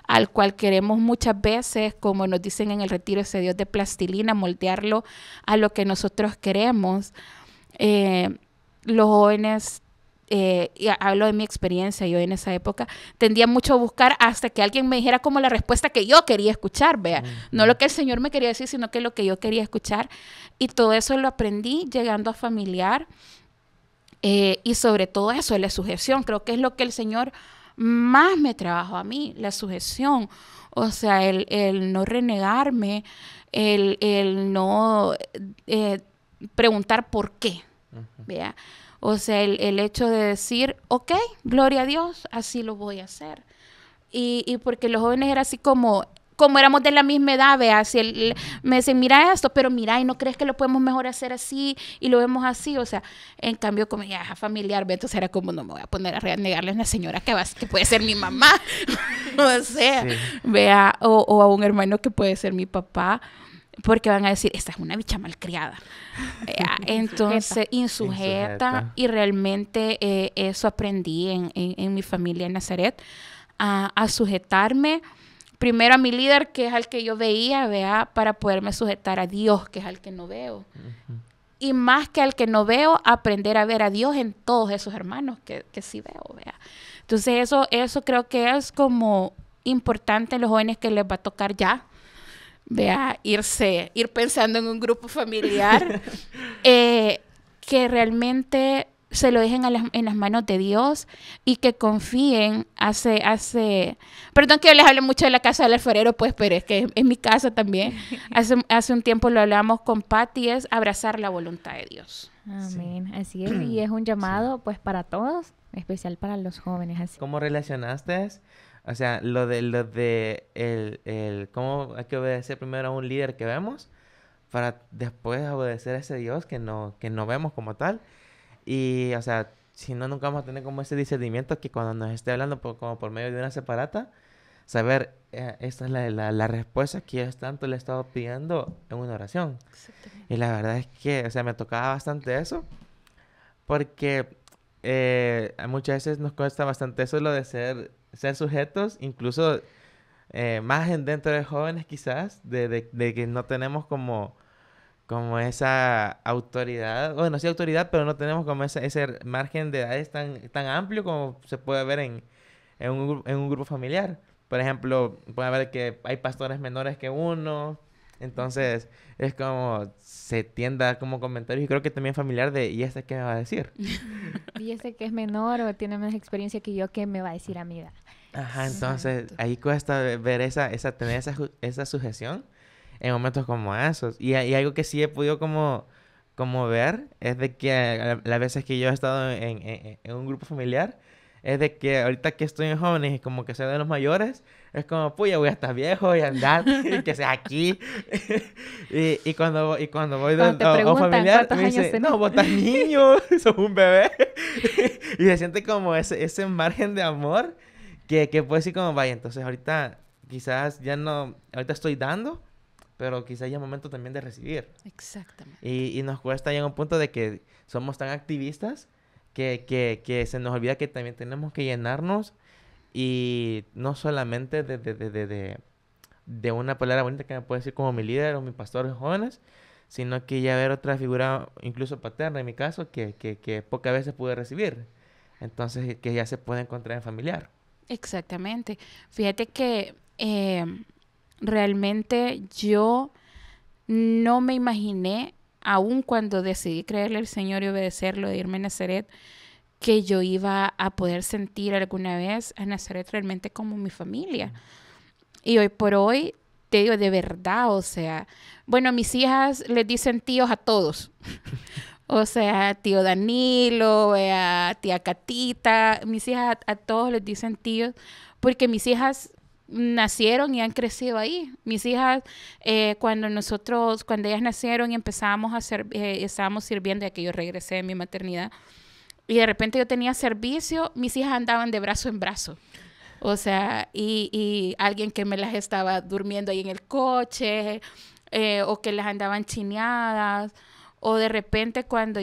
al cual queremos muchas veces, como nos dicen en el retiro, ese Dios de plastilina, moldearlo a lo que nosotros queremos. Los jóvenes, y hablo de mi experiencia, yo en esa época tendía mucho a buscar hasta que alguien me dijera como la respuesta que yo quería escuchar, vea, no lo que el Señor me quería decir, sino que lo que yo quería escuchar, y todo eso lo aprendí llegando a familiar, y sobre todo eso, la sujeción, creo que es lo que el Señor más me trabajó a mí, la sujeción, o sea, el no renegarme, el no preguntar por qué, vea. O sea, el hecho de decir, ok, gloria a Dios, así lo voy a hacer. Y porque los jóvenes era así como éramos de la misma edad, vea, si me dicen, mira esto, pero mira, ¿y no crees que lo podemos mejor hacer así? Y lo vemos así, o sea, en cambio, como ya es familiar, ¿ve? Entonces era como, no me voy a poner a renegarle a una señora que puede ser mi mamá, o sea, sí. Vea, o a un hermano que puede ser mi papá, porque van a decir, esta es una bicha malcriada. Entonces, insujeta. Y realmente eso aprendí en mi familia en Nazaret, a sujetarme primero a mi líder, que es al que yo veía, vea, para poderme sujetar a Dios, que es al que no veo. Y más que al que no veo, aprender a ver a Dios en todos esos hermanos que sí veo, vea. Entonces, eso creo que es como importante en los jóvenes que les va a tocar ya, vea, ir pensando en un grupo familiar, que realmente se lo dejen en las manos de Dios y que confíen. Perdón que yo les hable mucho de la casa del alfarero, pues, pero es que es mi casa también. Hace un tiempo lo hablamos con Patti, es abrazar la voluntad de Dios. Amén, sí. Así es, y es un llamado pues para todos, especial para los jóvenes. Así. ¿Cómo relacionaste? O sea, lo de cómo hay que obedecer primero a un líder que vemos para después obedecer a ese Dios que no vemos como tal. Y, o sea, si no, nunca vamos a tener como ese discernimiento que cuando nos esté hablando como por medio de una separata, saber, esta es la respuesta que yo tanto le he estado pidiendo en una oración. Y la verdad es que, o sea, me tocaba bastante eso, porque muchas veces nos cuesta bastante eso, lo de ser sujetos, incluso más dentro de jóvenes quizás, de que no tenemos como esa autoridad, bueno, sí autoridad, pero no tenemos como ese margen de edades tan amplio como se puede ver en un grupo familiar. Por ejemplo, puede haber que hay pastores menores que uno, entonces es como se tiende a dar como comentarios y creo que también familiar de, ¿y este qué me va a decir? Y ese que es menor o tiene más experiencia que yo, ¿qué me va a decir a mí? Ajá, entonces Exacto. ahí cuesta ver tener esa sujeción en momentos como esos. Y algo que sí he podido como ver es de que las veces que yo he estado en un grupo familiar, es de que ahorita que estoy en jóvenes y como que soy de los mayores, es como, pues ya voy a estar viejo y andar, que sea aquí. Y cuando voy Cuando te a un preguntan familiar, cuántos me años dice, tenés. no, vos estás niño, sos un bebé. Y se siente como ese margen de amor que puede decir como, vaya, entonces ahorita quizás ya no, ahorita estoy dando, pero quizás ya es momento también de recibir. Exactamente. Y nos cuesta llegar a un punto de que somos tan activistas que se nos olvida que también tenemos que llenarnos y no solamente de una palabra bonita que me puede decir como mi líder o mi pastor de jóvenes, sino que ya ver otra figura, incluso paterna en mi caso, que pocas veces pude recibir. Entonces, que ya se puede encontrar en familiar. Exactamente. Fíjate que realmente yo no me imaginé, aun cuando decidí creerle al Señor y obedecerlo de irme a Nazaret, que yo iba a poder sentir alguna vez a Nazaret realmente como mi familia. Y hoy por hoy, te digo de verdad, o sea, bueno, mis hijas les dicen tíos a todos. O sea, tío Danilo, a tía Catita, mis hijas a todos les dicen tíos, porque mis hijas nacieron y han crecido ahí. Mis hijas, cuando ellas nacieron y empezamos a estábamos sirviendo, ya que yo regresé de mi maternidad, y de repente yo tenía servicio, mis hijas andaban de brazo en brazo. O sea, y alguien que me las estaba durmiendo ahí en el coche, o que las andaban chineadas, o de repente cuando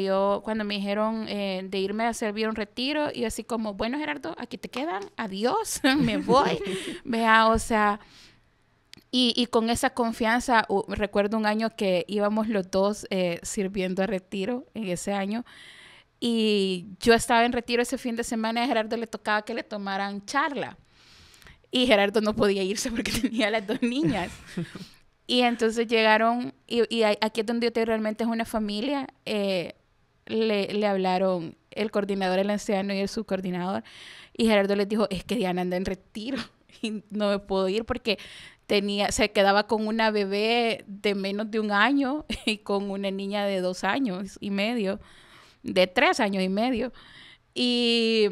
me dijeron de irme a servir un retiro, y así como, bueno Gerardo, aquí te quedan, adiós, me voy, vea, o sea, y con esa confianza, recuerdo un año que íbamos los dos sirviendo a retiro en ese año, y yo estaba en retiro ese fin de semana y a Gerardo le tocaba que le tomaran charla. Y Gerardo no podía irse porque tenía las dos niñas. Y entonces llegaron, y aquí es donde yo te digo, realmente es una familia. Le hablaron el coordinador, el anciano y el subcoordinador. Y Gerardo les dijo, es que Diana anda en retiro y no me puedo ir porque se quedaba con una bebé de menos de 1 año y con una niña de 2 años y medio, de 3 años y medio. Y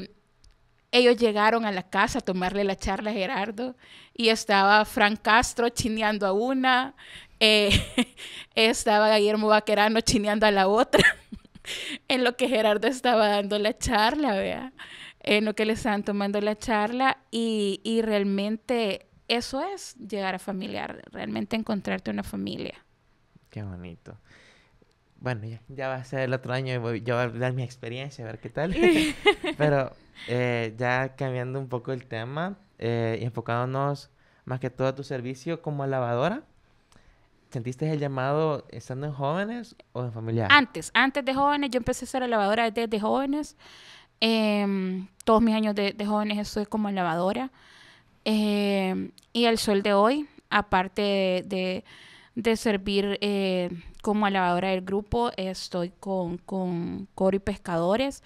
ellos llegaron a la casa a tomarle la charla a Gerardo y estaba Frank Castro chineando a una, estaba Guillermo Vaquerano chineando a la otra, en lo que Gerardo estaba dando la charla, ¿vea? En lo que le estaban tomando la charla y realmente eso es llegar a familiar, realmente encontrarte una familia. Qué bonito. Bueno, ya va a ser el otro año y yo voy a dar mi experiencia, a ver qué tal. Pero ya cambiando un poco el tema y enfocándonos más que todo a tu servicio como lavadora, ¿sentiste el llamado estando en jóvenes o en familiar? Antes de jóvenes, yo empecé a ser lavadora desde jóvenes. Todos mis años de jóvenes estoy como lavadora. Y el sol de hoy, aparte de servir como lavadora del grupo, estoy con Coro y Pescadores.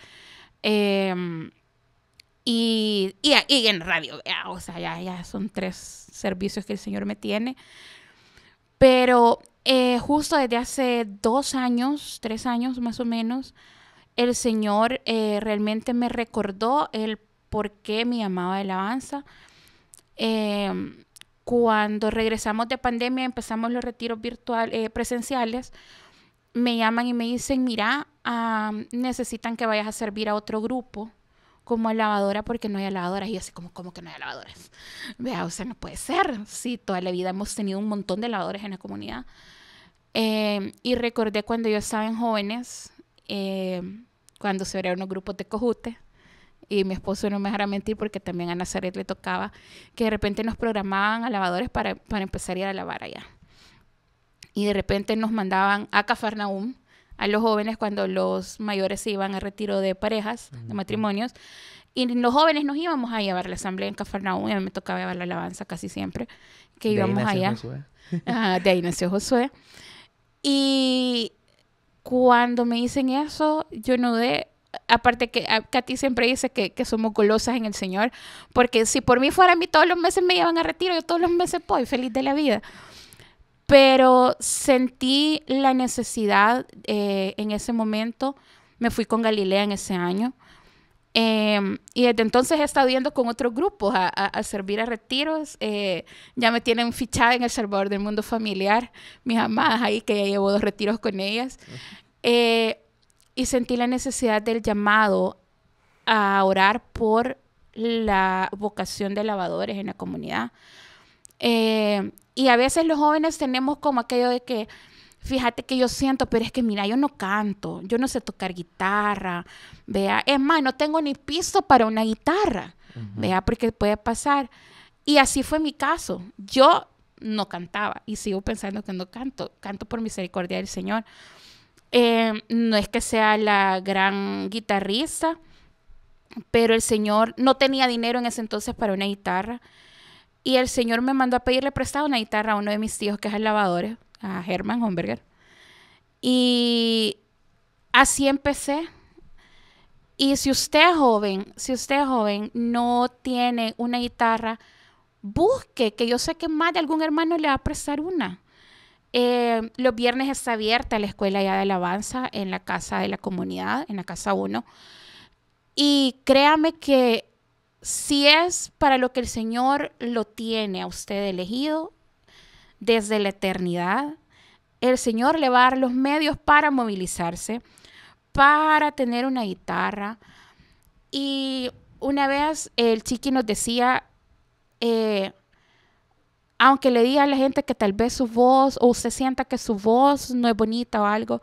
Y en radio, o sea, ya son 3 servicios que el Señor me tiene. Pero justo desde hace 2 años, 3 años más o menos, el Señor realmente me recordó el por qué me llamaba de alabanza. Cuando regresamos de pandemia, empezamos los retiros presenciales, me llaman y me dicen, mira, necesitan que vayas a servir a otro grupo como lavadora porque no hay lavadoras. Y yo así como que no hay lavadoras. Vea, o sea, no puede ser. Sí, toda la vida hemos tenido un montón de lavadores en la comunidad. Y recordé cuando yo estaba en jóvenes, cuando se abrieron los grupos de Cojute. Y mi esposo no me dejará mentir porque también a Nazaret le tocaba que de repente nos programaban a lavadores para empezar a ir a lavar allá. Y de repente nos mandaban a Cafarnaúm a los jóvenes cuando los mayores se iban a retiro de parejas, de matrimonios. Y los jóvenes nos íbamos a llevar la asamblea en Cafarnaúm y a mí me tocaba llevar la alabanza casi siempre que íbamos allá. De ahí nació Josué. Y cuando me dicen eso, yo no dudé. Aparte que Katy siempre dice que somos golosas en el Señor, porque si por mí fuera, a mí todos los meses me llevan a retiro, yo todos los meses voy, feliz de la vida. Pero sentí la necesidad en ese momento, me fui con Galilea en ese año, y desde entonces he estado yendo con otros grupos a servir a retiros. Ya me tienen fichada en El Salvador del Mundo Familiar, mis amadas ahí, que ya llevo 2 retiros con ellas. Y sentí la necesidad del llamado a orar por la vocación de lavadores en la comunidad. Y a veces los jóvenes tenemos como aquello de que, fíjate que yo siento, pero es que mira, yo no canto, yo no sé tocar guitarra, vea, es más, no tengo ni piso para una guitarra, vea, porque puede pasar. Y así fue mi caso. Yo no cantaba y sigo pensando que no canto por misericordia del Señor. No es que sea la gran guitarrista, pero el Señor no tenía dinero en ese entonces para una guitarra y el Señor me mandó a pedirle prestado una guitarra a uno de mis tíos que es el lavador, a Herman Homberger, y así empecé. Y si usted es joven, no tiene una guitarra, busque, que yo sé que más de algún hermano le va a prestar una. Los viernes está abierta la escuela ya de alabanza en la casa de la comunidad, en la casa 1. Y créame que si es para lo que el Señor lo tiene a usted elegido desde la eternidad, el Señor le va a dar los medios para movilizarse, para tener una guitarra. Y una vez el Chiqui nos decía, aunque le diga a la gente que tal vez su voz, o usted sienta que su voz no es bonita o algo,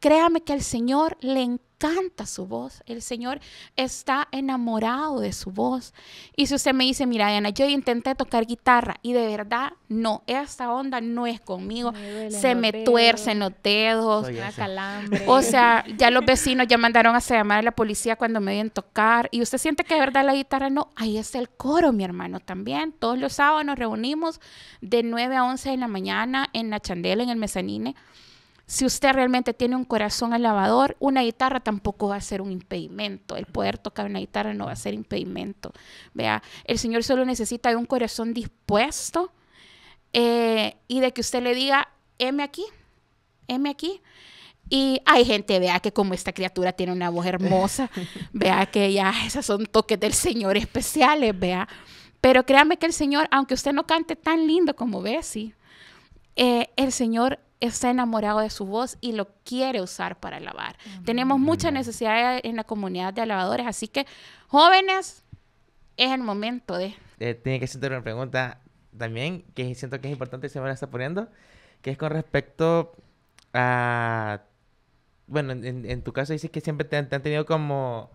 créame que al Señor le encanta su voz. El Señor está enamorado de su voz. Y si usted me dice, mira, Diana, yo intenté tocar guitarra y de verdad, no, esta onda no es conmigo. Se me tuercen los dedos. Calambre. O sea, ya los vecinos ya mandaron a llamar a la policía cuando me ven tocar. Y usted siente que de verdad la guitarra no. Ahí está el coro, mi hermano, también. Todos los sábados nos reunimos de 9 a 11 de la mañana en la chandela, en el mezanine. Si usted realmente tiene un corazón alabador, una guitarra tampoco va a ser un impedimento. El poder tocar una guitarra no va a ser impedimento. Vea, el Señor solo necesita de un corazón dispuesto y de que usted le diga, heme aquí, heme aquí. Y hay gente, vea, que como esta criatura tiene una voz hermosa, vea que ya esos son toques del Señor especiales, vea. Pero créame que el Señor, aunque usted no cante tan lindo como Bessie, el Señor está enamorado de su voz y lo quiere usar para alabar. Tenemos mucha necesidad en la comunidad de alabadores, así que jóvenes, es el momento de... Tiene que ser una pregunta también que siento que es importante y se me la está poniendo, que es con respecto a... Bueno, en tu caso dices que siempre te han tenido como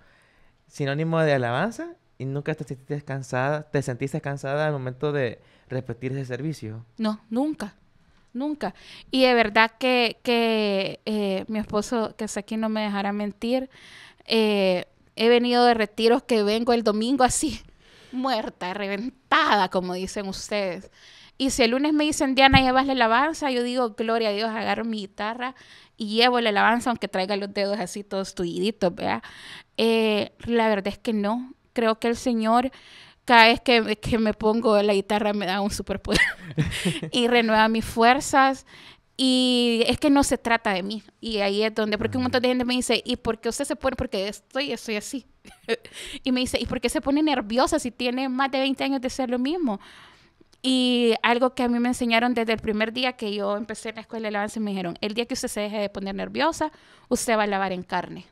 sinónimo de alabanza y nunca te sentiste cansada al momento de repetir ese servicio. No, nunca. Nunca. Y de verdad que mi esposo, que sé aquí no me dejará mentir, he venido de retiros que vengo el domingo así, muerta, reventada, como dicen ustedes. Y si el lunes me dicen, Diana, llevas la alabanza, yo digo, gloria a Dios, agarro mi guitarra y llevo la alabanza, aunque traiga los dedos así todos tulliditos, ¿verdad? La verdad es que no. Creo que el Señor... Cada vez que me pongo la guitarra me da un superpoder y renueva mis fuerzas. Y es que no se trata de mí. Y ahí es donde, porque un montón de gente me dice, ¿y por qué usted se pone? Porque estoy así. Y me dice, ¿y por qué se pone nerviosa si tiene más de 20 años de ser lo mismo? Y algo que a mí me enseñaron desde el primer día que yo empecé en la escuela de alabanza, me dijeron, el día que usted se deje de poner nerviosa, usted va a alabar en carne.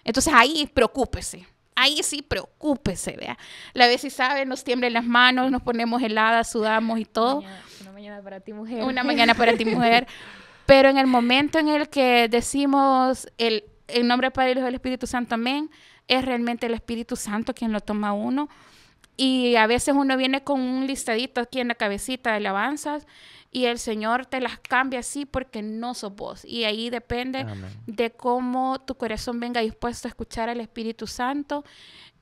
Entonces ahí preocúpese. Ahí sí, preocúpese, vea. La vez si sabe, nos tiemblan las manos, nos ponemos heladas, sudamos y todo. Una mañana para ti, mujer. Una mañana para ti, mujer. Pero en el momento en el que decimos, en nombre del Padre, del Hijo y del Espíritu Santo, amén. Es realmente el Espíritu Santo quien lo toma a uno. Y a veces uno viene con un listadito aquí en la cabecita de alabanzas y el Señor te las cambia así porque no sos vos. Y ahí depende de cómo tu corazón venga dispuesto a escuchar al Espíritu Santo.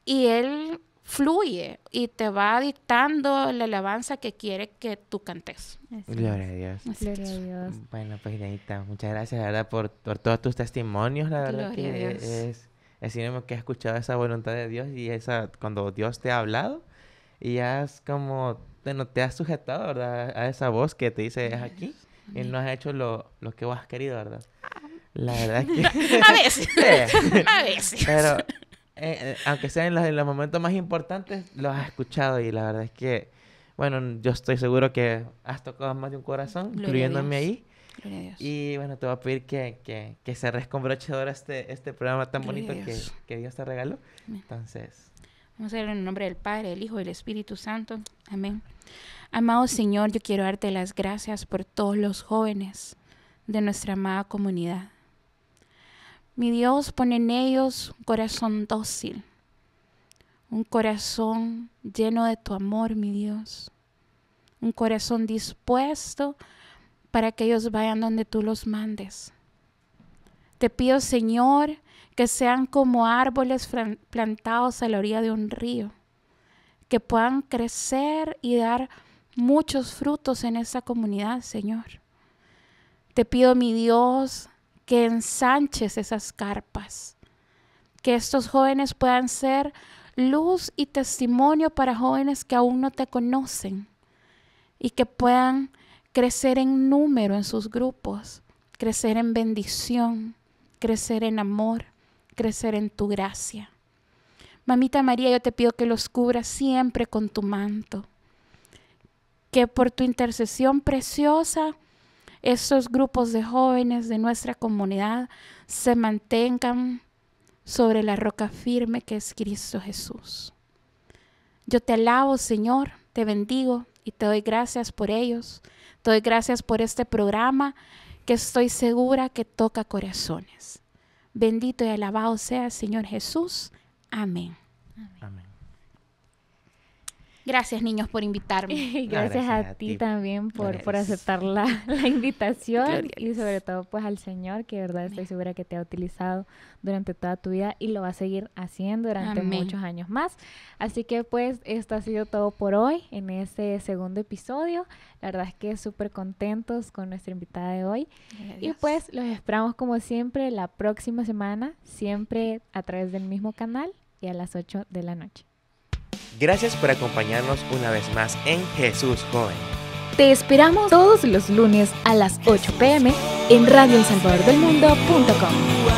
Y Él fluye y te va dictando la alabanza que quiere que tú cantes. Gloria a Dios. Gloria a Dios. Bueno, pues Irenita, muchas gracias, la verdad, por todos tus testimonios. La verdad Gloria a que Dios. es sinónimo que has escuchado esa voluntad de Dios y esa cuando Dios te ha hablado y has como, bueno, te has sujetado, ¿verdad? A esa voz que te dice, es aquí. Y no has hecho lo que vos has querido, ¿verdad? La verdad es que... A veces. Sí. A veces. Pero, aunque sea en los momentos más importantes, lo has escuchado y la verdad es que, bueno, yo estoy seguro que has tocado más de un corazón, Gloria a incluyéndome Dios. ahí. Gloria a Dios. Y bueno, te voy a pedir que cerres con broche de oro este programa tan Gloria a bonito Dios. que Dios te regaló. Amén. Entonces, Vamos a hacerlo en el nombre del Padre, del Hijo y del Espíritu Santo. Amén. Amado Señor, yo quiero darte las gracias por todos los jóvenes de nuestra amada comunidad. Mi Dios, pone en ellos un corazón dócil, un corazón lleno de tu amor, mi Dios. Un corazón dispuesto para que ellos vayan donde tú los mandes. Te pido, Señor, que sean como árboles plantados a la orilla de un río, que puedan crecer y dar muchos frutos en esa comunidad, Señor. Te pido, mi Dios, que ensanches esas carpas, que estos jóvenes puedan ser luz y testimonio para jóvenes que aún no te conocen y que puedan crecer en número en sus grupos, crecer en bendición, crecer en amor, crecer en tu gracia. Mamita María, yo te pido que los cubras siempre con tu manto, que por tu intercesión preciosa estos grupos de jóvenes de nuestra comunidad se mantengan sobre la roca firme que es Cristo Jesús. Yo te alabo, Señor, te bendigo y te doy gracias por ellos. Te doy gracias por este programa que estoy segura que toca corazones. Bendito y alabado sea, Señor Jesús. Amén. amén. Gracias, niños, por invitarme. Y No, gracias a ti también por aceptar la invitación Gloria a y sobre todo pues al Señor, que de verdad estoy segura que te ha utilizado durante toda tu vida y lo va a seguir haciendo durante Amén. muchos años más. Así que pues esto ha sido todo por hoy en este segundo episodio. La verdad es que súper contentos con nuestra invitada de hoy. Y pues los esperamos como siempre la próxima semana, siempre a través del mismo canal y a las 8 de la noche. Gracias por acompañarnos una vez más en Jesús Joven. Te esperamos todos los lunes a las 8 p.m. en radioelsalvadordelmundo.com.